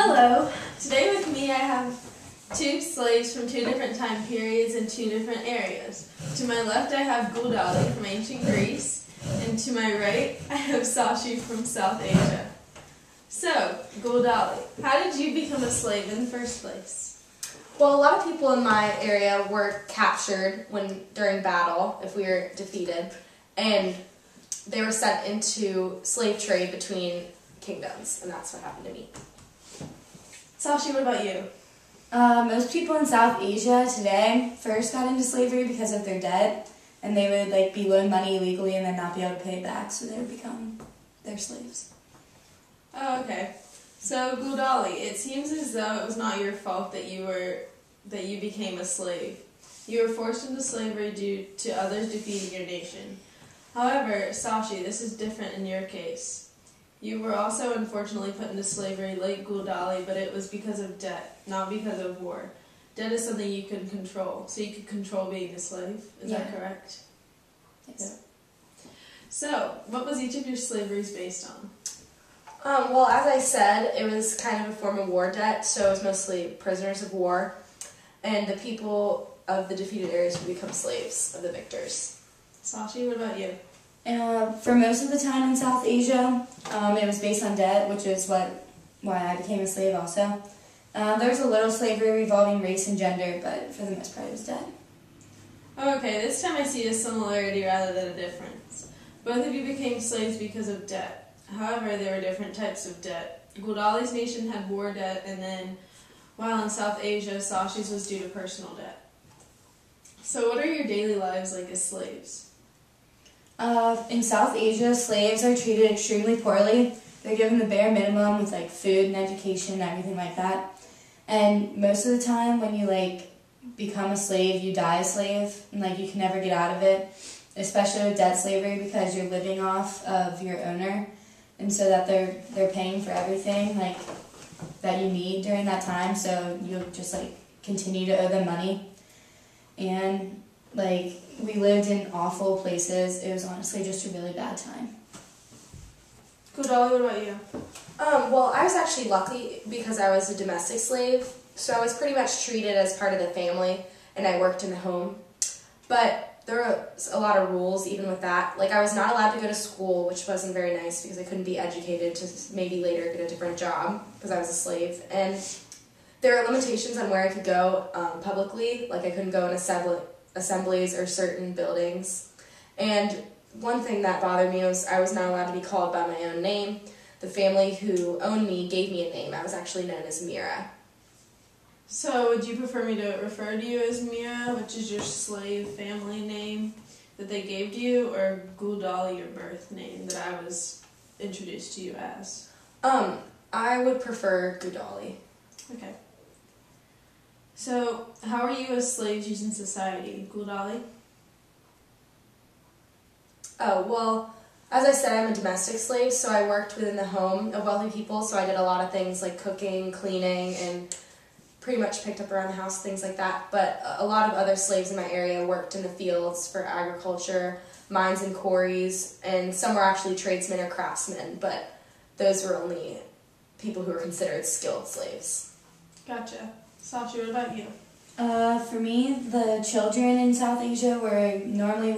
Hello. Today with me I have two slaves from two different time periods in two different areas. To my left I have Guldali from ancient Greece, and to my right I have Sashi from South Asia. So, Guldali, how did you become a slave in the first place? Well, a lot of people in my area were captured during battle, if we were defeated, and they were sent into slave trade between kingdoms, and that's what happened to me. Sashi, what about you? Most people in South Asia today first got into slavery because of their debt, and they would be loaned money illegally and then not be able to pay it back, so they would become their slaves. Oh, okay. So, Guldali, it seems as though it was not your fault that you became a slave. You were forced into slavery due to others defeating your nation. However, Sashi, this is different in your case. You were also unfortunately put into slavery like Guldali, but it was because of debt, not because of war. Debt is something you can control, so you could control being a slave. Is that correct? Yes. Yeah. So, what was each of your slaveries based on? Well, as I said, it was kind of a form of war debt, so it was mostly prisoners of war, and the people of the defeated areas would become slaves of the victors. Sashi, what about you? For most of the time in South Asia, it was based on debt, which is why I became a slave also. There was a little slavery revolving race and gender, but for the most part it was debt. Okay, this time I see a similarity rather than a difference. Both of you became slaves because of debt. However, there were different types of debt. Guldali's nation had war debt, and then, while in South Asia, Sashi's was due to personal debt. So what are your daily lives like as slaves? In South Asia, slaves are treated extremely poorly. They're given the bare minimum with food and education and everything like that. And most of the time when you become a slave, you die a slave, and you can never get out of it, especially with debt slavery because you're living off of your owner, and so that they're paying for everything that you need during that time, so you'll just continue to owe them money. And we lived in awful places. It was honestly just a really bad time. Guldali, what about you? Well, I was actually lucky because I was a domestic slave, so I was pretty much treated as part of the family, and I worked in the home. But there were a lot of rules even with that. I was not allowed to go to school, which wasn't very nice because I couldn't be educated to maybe later get a different job because I was a slave. And there were limitations on where I could go publicly, I couldn't go in assemblies or certain buildings. And one thing that bothered me was I was not allowed to be called by my own name. The family who owned me gave me a name. I was actually known as Mira. So would you prefer me to refer to you as Mira, which is your slave family name that they gave to you, or Guldali, your birth name that I was introduced to you as? I would prefer Guldali. Okay. So, how are you as slaves used in society, Guldali? Oh, well, as I said, I'm a domestic slave, so I worked within the home of wealthy people, so I did a lot of things like cooking, cleaning, and pretty much picked up around the house, things like that. But a lot of other slaves in my area worked in the fields for agriculture, mines and quarries, and some were actually tradesmen or craftsmen, but those were only people who were considered skilled slaves. Gotcha. Sashi, what about you? For me, the children in South Asia were normally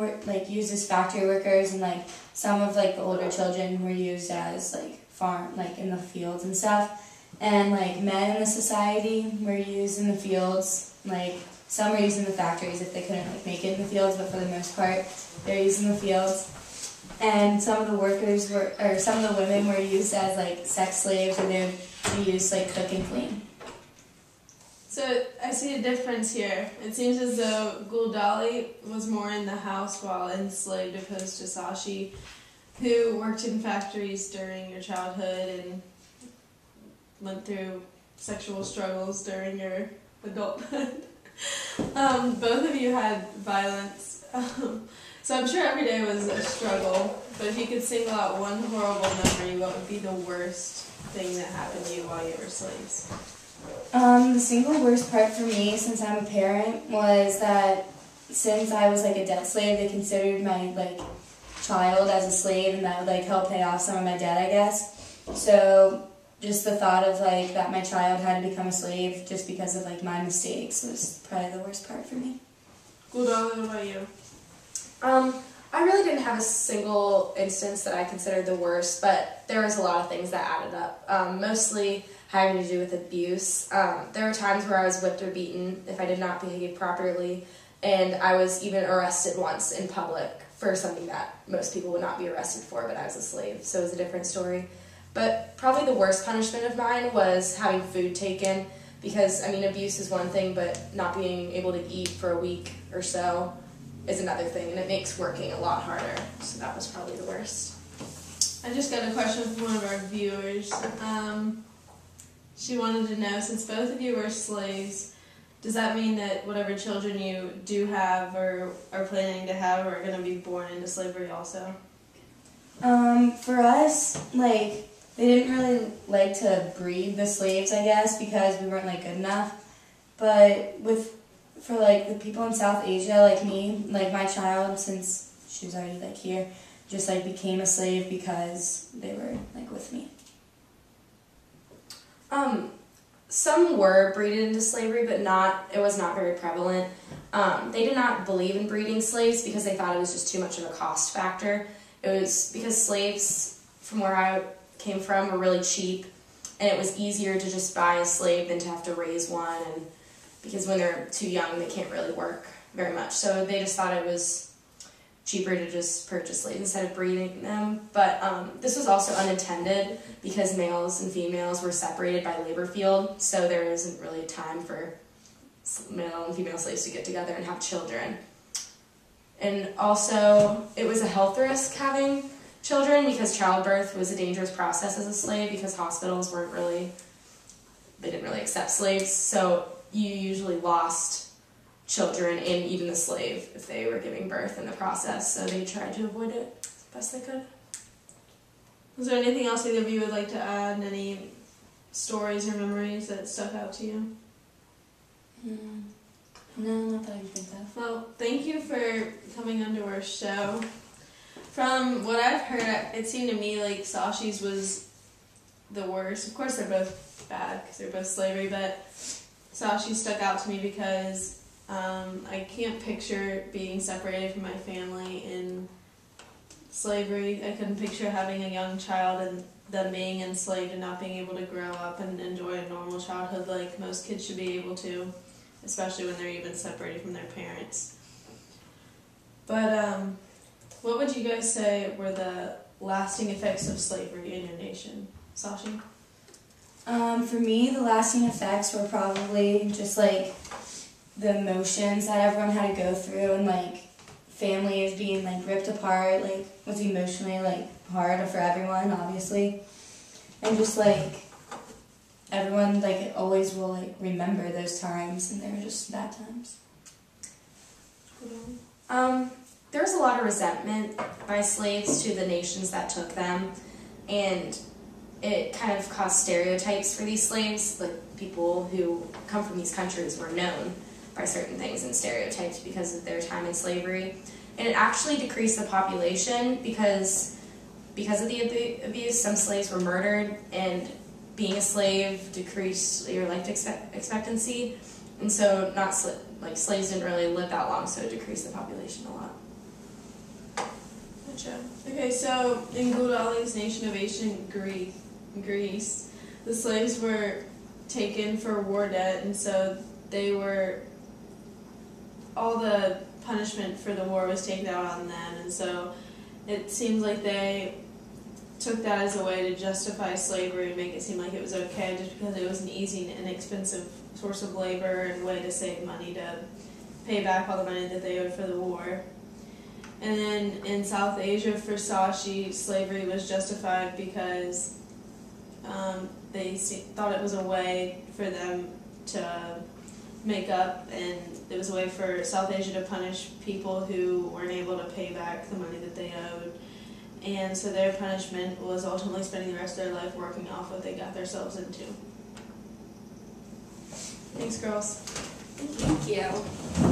used as factory workers, and some of the older children were used as farm in the fields and stuff. And men in the society were used in the fields. Some were used in the factories if they couldn't make it in the fields, but for the most part, they're used in the fields. And some of the workers some of the women were used as sex slaves, or they would be used to cook and clean. So I see a difference here. It seems as though Guldali was more in the house while enslaved, opposed to Sashi, who worked in factories during your childhood and went through sexual struggles during your adulthood. Both of you had violence, so I'm sure every day was a struggle, but if you could single out one horrible memory, what would be the worst thing that happened to you while you were slaves? The single worst part for me, since I'm a parent, was that since I was a debt slave, they considered my child as a slave, and that would help pay off some of my debt, I guess. So just the thought of like that my child had to become a slave just because of like my mistakes was probably the worst part for me. What about you? I really didn't have a single instance that I considered the worst, but there was a lot of things that added up, mostly having to do with abuse. There were times where I was whipped or beaten if I did not behave properly, and I was even arrested once in public for something that most people would not be arrested for, but I was a slave, so it was a different story. But probably the worst punishment of mine was having food taken, because, I mean, abuse is one thing, but not being able to eat for a week or so is another thing, and it makes working a lot harder. So that was probably the worst. I just got a question from one of our viewers. She wanted to know, since both of you were slaves, does that mean that whatever children you do have or are planning to have are going to be born into slavery also? For us, like, they didn't really like to breed the slaves, I guess, because we weren't like good enough. But for like the people in South Asia, like me, like my child, since she was already like here, just like became a slave because they were like with me. Some were breeded into slavery, but it was not very prevalent. They did not believe in breeding slaves because they thought it was just too much of a cost factor. It was because slaves, from where I came from, were really cheap, and it was easier to just buy a slave than to have to raise one, and because when they're too young, they can't really work very much. So they just thought it was cheaper to just purchase slaves instead of breeding them. But this was also unintended because males and females were separated by labor field, so there isn't really time for male and female slaves to get together and have children. And also, it was a health risk having children because childbirth was a dangerous process as a slave because hospitals they didn't really accept slaves, so you usually lost children and even the slave if they were giving birth in the process, so they tried to avoid it as best they could. Is there anything else either of you would like to add? Any stories or memories that stuck out to you? No, not that I can think of. Well, thank you for coming onto our show. From what I've heard, it seemed to me like Sashi's was the worst. Of course, they're both bad because they're both slavery, but Sashi stuck out to me because I can't picture being separated from my family in slavery. I couldn't picture having a young child and them being enslaved and not being able to grow up and enjoy a normal childhood like most kids should be able to, especially when they're even separated from their parents. But what would you guys say were the lasting effects of slavery in your nation? Sashi? For me, the lasting effects were probably just like the emotions that everyone had to go through, and like families being like ripped apart, like was emotionally like hard for everyone, obviously, and just like everyone like always will like remember those times, and they were just bad times. There was a lot of resentment by slaves to the nations that took them, and it kind of caused stereotypes for these slaves. Like, people who come from these countries were known by certain things and stereotypes because of their time in slavery. And it actually decreased the population because of the abuse. Some slaves were murdered, and being a slave decreased your life expectancy. And so slaves didn't really live that long, so it decreased the population a lot. Gotcha. Okay, so in Gudali's nation of ancient Greece, the slaves were taken for war debt, and so all the punishment for the war was taken out on them, and so it seems like they took that as a way to justify slavery and make it seem like it was okay just because it was an easy and inexpensive source of labor and way to save money to pay back all the money that they owed for the war. And then in South Asia, for Sashi, slavery was justified because they thought it was a way for them to make up, and it was a way for South Asia to punish people who weren't able to pay back the money that they owed. And so their punishment was ultimately spending the rest of their life working off what they got themselves into. Thanks, girls. Thank you.